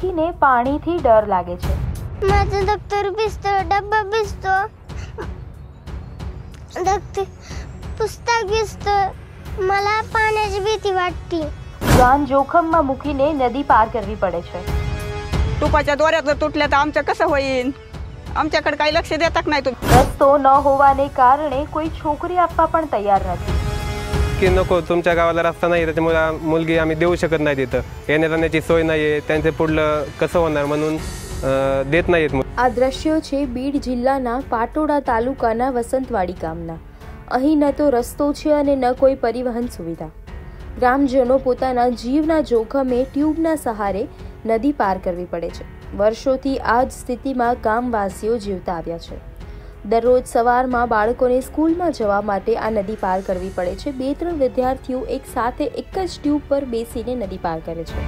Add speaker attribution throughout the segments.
Speaker 1: મુખીને પાણીથી ડર લાગે છે।
Speaker 2: माझं दप्तर भिजतो, डब्बा भिजतो, पुस्तक भिजतं, मला पाण्याची भीती वाटते।
Speaker 1: जान जोखमમાં મૂકીને નદી પાર કરવી પડે છે।
Speaker 3: टुपाच्या दोऱ्या जर तुटल्या तर आमचं कसं होईल? आमच्याकडे काही लक्ष देतात नाही तुम्ही।
Speaker 1: રસ્તો ન હોવાને કારણે કોઈ છોકરી આપવા પણ તૈયાર નથી।
Speaker 4: की नको, तुमच्या गावाला रस्ता नाही त्याच्यामुळे मुलगी आम्ही देऊ शकत नाही तिथं, येण्या जाण्याची सोय नाही आहे, त्यांचे पुढलं कसं होणार म्हणून देत नाहीत।
Speaker 1: આ દ્રશ્યો છે બીડ જિલ્લાના પાટોડા તાલુકાના વસંતવાડી ગામના। અહીં ન તો રસ્તો છે અને ન કોઈ પરિવહન સુવિધા। ગ્રામજનો પોતાના જીવના જોખમે ટ્યુબના સહારે નદી પાર કરવી પડે છે। વર્ષોથી આ જ સ્થિતિમાં ગામવાસીઓ જીવતા આવ્યા છે। દરરોજ સવારમાં બાળકોને સ્કૂલમાં જવા માટે આ નદી પાર કરવી પડે છે। 2-3 વિદ્યાર્થીઓ એક સાથે એક જ ટ્યુબ પર બેસીને નદી પાર કરે છે।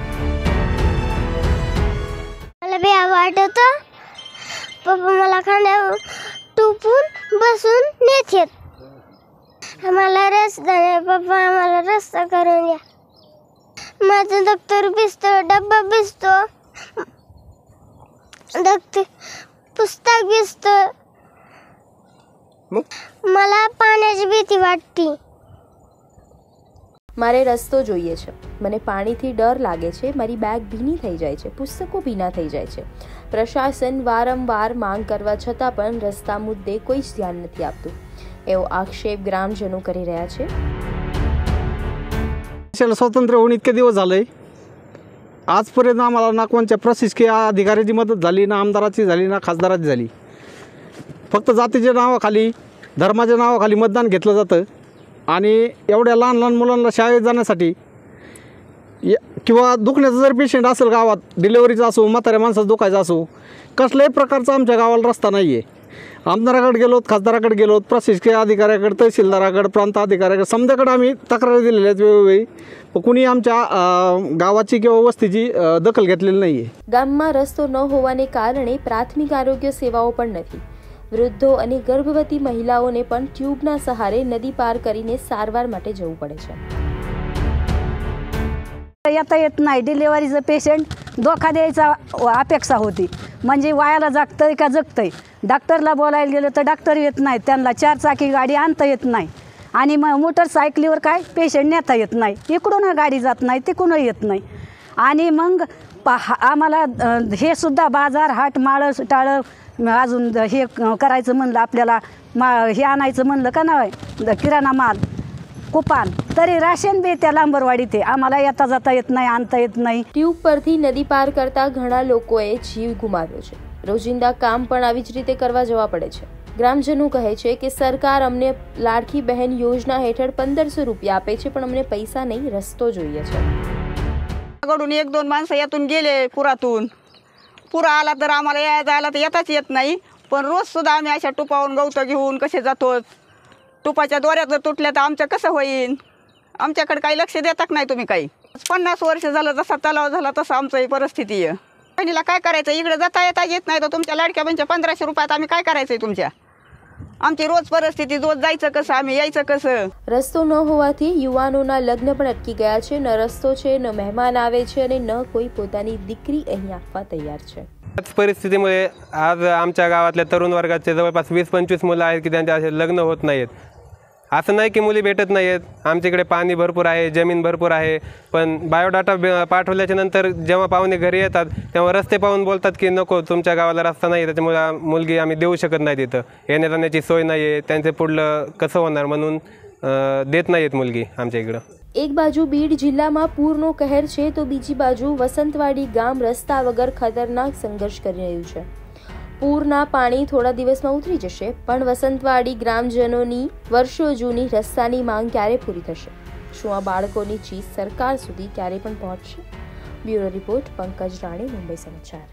Speaker 2: मला बी वाटतं पप्पा मला खांद्यावर टुपून बसून नेतात। आम्हाला रस्ता नाही पप्पा, आम्हाला रस्ता करून द्या। माझं दप्तर भिजतं, डब्बा भिजतो, पुस्तक भिजतं, मला पाण्याची भीती वाटते।
Speaker 1: મારે રસ્તો જોઈએ છે, મને પાણીથી ડર લાગે છે, મારી બેગ ભીની થઈ જાય છે, પુસ્તકો ભીના થઈ જાય છે। પ્રશાસન વારંવાર માંગ કરવા છતાં પણ રસ્તા મુદ્દે કોઈ જ ધ્યાન નથી આપતું, એવો આક્ષેપ ગ્રામજનો કરી રહ્યા છે।
Speaker 5: स्वातंत्र्य होऊन इतके दिवस झाले, आजपर्यंत आम्हाला ना कोणत्या प्रशासकीय अधिकाऱ्याची मदत झाली, ना आमदाराची झाली, ना खासदाराची झाली। फक्त जातीच्या नावाखाली, धर्माच्या नावाखाली मतदान घेतलं जातं आणि एवढ्या लहान लहान मुलांना शाळेत जाण्यासाठी किंवा दुखण्याचा जर पेशंट असेल गावात, डिलेवरीचा असो, म्हाताऱ्या माणसाचं दुखायचं असो, कसल्याही प्रकारचा आमच्या गावाला रस्ता नाही आहे। आमदाराकडे गेलोत, खासदाराकडे गेलोत, प्रशासकीय अधिकाऱ्याकडे, तहसीलदाराकडे, प्रांत अधिकाऱ्याकडे, समजाकडे आम्ही तक्रारी दिलेल्या आहेत वेळोवेळी, पण कुणी आमच्या गावाची किंवा वस्तीची दखल घेतलेली नाही आहे।
Speaker 1: ગામમાં રસ્તો ન હોવાને કારણે પ્રાથમિક આરોગ્ય સેવાઓ પણ નથી। વૃદ્ધો અને ગર્ભવતી મહિલાઓને પણ ટ્યુબના સહારે નદી પાર કરીને સારવાર માટે જવું પડે છે।
Speaker 6: येता येत नाही। डिलिव्हरीचं पेशंट धोका द्यायचा अपेक्षा होती, म्हणजे वायाला जागतंय का जगतंय। डॉक्टरला बोलायला गेलं तर डॉक्टर येत नाही, त्यांना 4 चाकी गाडी आणता येत नाही, आणि मग मोटरसायकलीवर काय पेशंट नेता येत नाही, इकडून गाडी जात नाही, तिकडून येत नाही। आणि मग आम्हाला हे सुद्धा बाजार हाट माळं टाळं अजून हे करायचं म्हणलं, आपल्याला हे आणायचं म्हणलं का नाही किराणा माल कुपान, तरी राशन बी त्या लांबरवाडीत आहे, आम्हाला येता जाता येत नाही, आणता येत नाही।
Speaker 1: ટ્યુબ પરથી નદી પાર કરતા ઘણા લોકોએ જીવ ગુમાવ્યો છે। રોજિંદા કામ પણ આવી જ રીતે કરવા જવા પડે છે। ગ્રામજનો કહે છે કે સરકાર અમને લાડકી બહેન યોજના હેઠળ 1500 રૂપિયા આપે છે, પણ અમને પૈસા નહીં, રસ્તો જોઈએ છે।
Speaker 3: कडून 1-2 माणसं यातून गेले पुरातून, पुरा आला तर आम्हाला यायला जायला तर येताच येत नाही, पण रोज सुद्धा आम्ही अशा टुपावून गवतं घेऊन कसे जातो। टुपाच्या दोऱ्या जर तुटल्या तर आमचं कसं होईल? आमच्याकडे काही लक्ष देतात नाही तुम्ही। काही 50 वर्ष झालं जसा तलाव झाला तसं आमचं ही परिस्थिती आहे। बहिणीला काय करायचं? इकडे जाता येत नाही तर तुमच्या लाडक्या बहिणीच्या 1500 रुपयात आम्ही काय करायचंय तुमच्या? आमची रोज परिस्थिती, रोज जायचं कसं, आम्ही यायचं कसं?
Speaker 1: રસ્તો ન હોવાથી યુવાનોના લગ્ન પણ અટકી ગયા છે। ન રસ્તો છે, ન મહેમાન આવે છે અને ન કોઈ પોતાની દીકરી અહીં આપવા તૈયાર છે।
Speaker 4: त्याच परिस्थितीमुळे आज आमच्या गावातल्या तरुण वर्गाचे जवळपास 20-25 मुलं आहेत की त्यांचे असे लग्न होत नाहीत। असं नाही की मुली भेटत नाही आहेत, आमच्याकडे पाणी भरपूर आहे, जमीन भरपूर आहे, पण बायोडाटा पाठवल्याच्या नंतर जेव्हा पाहुणे घरी येतात तेव्हा रस्ते पाहून बोलतात की नको, तुमच्या गावाला रस्ता नाही त्याच्यामुळे मुलगी आम्ही देऊ शकत नाही, तिथं येण्या जाण्याची सोय नाही आहे, त्यांचे पुढलं कसं होणार म्हणून देत नाहीत मुलगी आमच्या इकडं।
Speaker 1: એક બાજુ બીડ જિલ્લામાં પૂરનો કહેર છે તો બીજી બાજુ વસંતવાડી ગામ રસ્તા વગર ખતરનાક સંઘર્ષ કરી રહ્યું છે। પૂરના પાણી થોડા દિવસમાં ઉતરી જશે, પણ વસંતવાડી ગ્રામજનોની વર્ષો જૂની રસ્તાની માંગ ક્યારે પૂરી થશે? શું આ બાળકોની ચીજ સરકાર સુધી ક્યારે પણ પહોંચશે? બ્યુરો રિપોર્ટ, પંકજ રાણી, મુંબઈ સમાચાર।